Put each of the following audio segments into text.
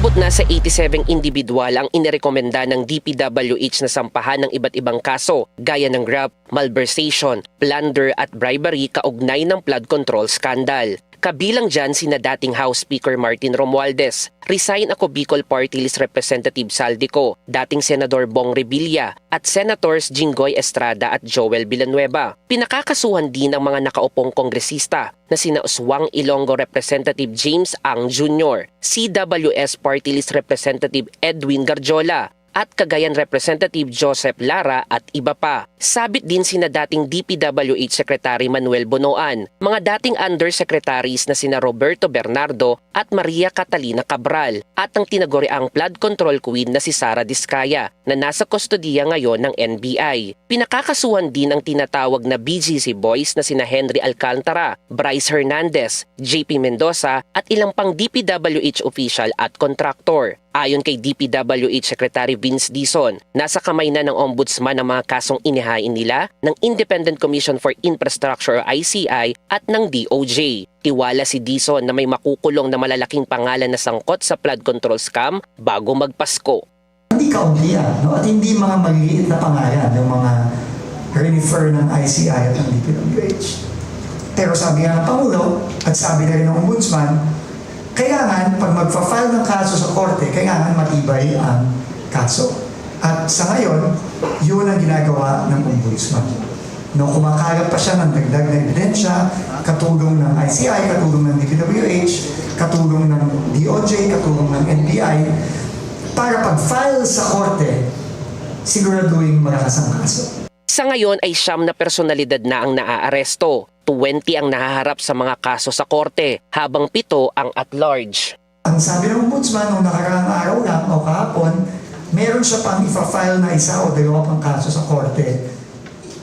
Aabot na sa 87 individual ang inirekomenda ng DPWH na sampahan ng iba't ibang kaso gaya ng graft, malversation, plunder at bribery kaugnay ng flood control scandal. Kabilang dyan sina dating House Speaker Martin Romualdez, resign ako Bicol Party List Representative Saldico, dating Senador Bong Revilla at Senators Jinggoy Estrada at Joel Villanueva. Pinakakasuhan din ang mga nakaupong kongresista na sina Uswang Ilonggo Representative James Ang Jr., CWS Party List Representative Edwin Garjola, at Cagayan Representative Joseph Lara at iba pa. Sabit din sina dating DPWH Secretary Manuel Bonoan, mga dating undersecretaries na sina Roberto Bernardo at Maria Catalina Cabral, at ang tinaguriang flood control queen na si Sara Diskaya na nasa kustodiya ngayon ng NBI. Pinakakasuhan din ang tinatawag na BGC boys na sina Henry Alcantara, Bryce Hernandez, JP Mendoza at ilang pang DPWH official at contractor. Ayon kay DPWH Secretary Vince Dizon, nasa kamay na ng Ombudsman ang mga kasong inihain nila ng Independent Commission for Infrastructure o ICI at ng DOJ. Tiwala si Dizon na may makukulong na malalaking pangalan na sangkot sa flood control scam bago magpasko. Hindi kauntian, no? At hindi mga maliliit na pangalan ng mga refer ng ICI at ng DPWH. Pero sabi nga ng Pangulo at sabi na rin ng Ombudsman, kailangan pag magfa-file ng kaso sa korte, kailangan matibay ang kaso. At sa ngayon, yun ang ginagawa ng Ombudsman. No, kumakalat pa siya ng dagdag na ebidensya, katulong ng ICI, katulong ng DPWH, katulong ng DOJ, katulong ng NBI, para pag-file sa korte, siguraduhin malakas ang kaso. Sa ngayon ay 9 na personalidad na ang naaaresto. 20 ang nahaharap sa mga kaso sa korte, habang 7 ang at large. Ang sabi ng Ombudsman nung nakaraang araw lang o kahapon, meron siya pang ifa-file na 1 o 2 pang kaso sa korte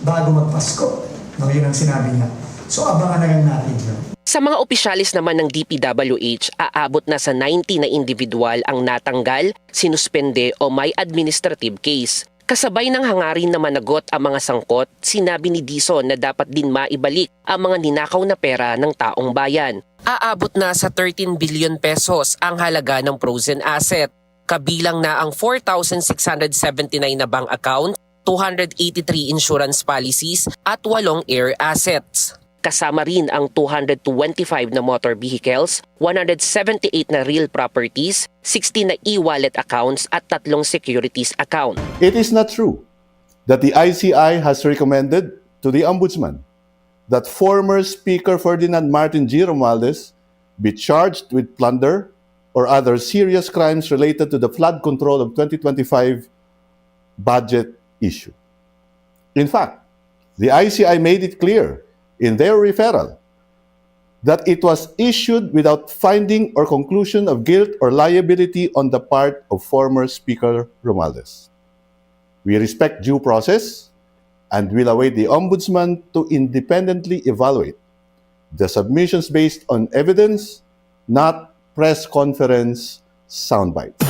bago magpasko. No, yun ang sinabi niya. So abangan na lang natin yun. Sa mga opisyalis naman ng DPWH, aabot na sa 90 na individual ang natanggal, sinuspende o may administrative case. Kasabay ng hangarin na managot ang mga sangkot, sinabi ni Dizon na dapat din maibalik ang mga ninakaw na pera ng taong bayan. Aabot na sa 13 billion pesos ang halaga ng frozen asset. Kabilang na ang 4,679 na bank account, 283 insurance policies at 8 air assets. Kasama rin ang 225 na motor vehicles, 178 na real properties, 60 na e-wallet accounts at 3 securities account. It is not true that the ICI has recommended to the Ombudsman that former Speaker Ferdinand Martin G. Romualdez be charged with plunder or other serious crimes related to the flood control of 2025 budget issue. In fact, the ICI made it clear in their referral that it was issued without finding or conclusion of guilt or liability on the part of former Speaker Romualdez. We respect due process and will await the Ombudsman to independently evaluate the submissions based on evidence, not press conference soundbites.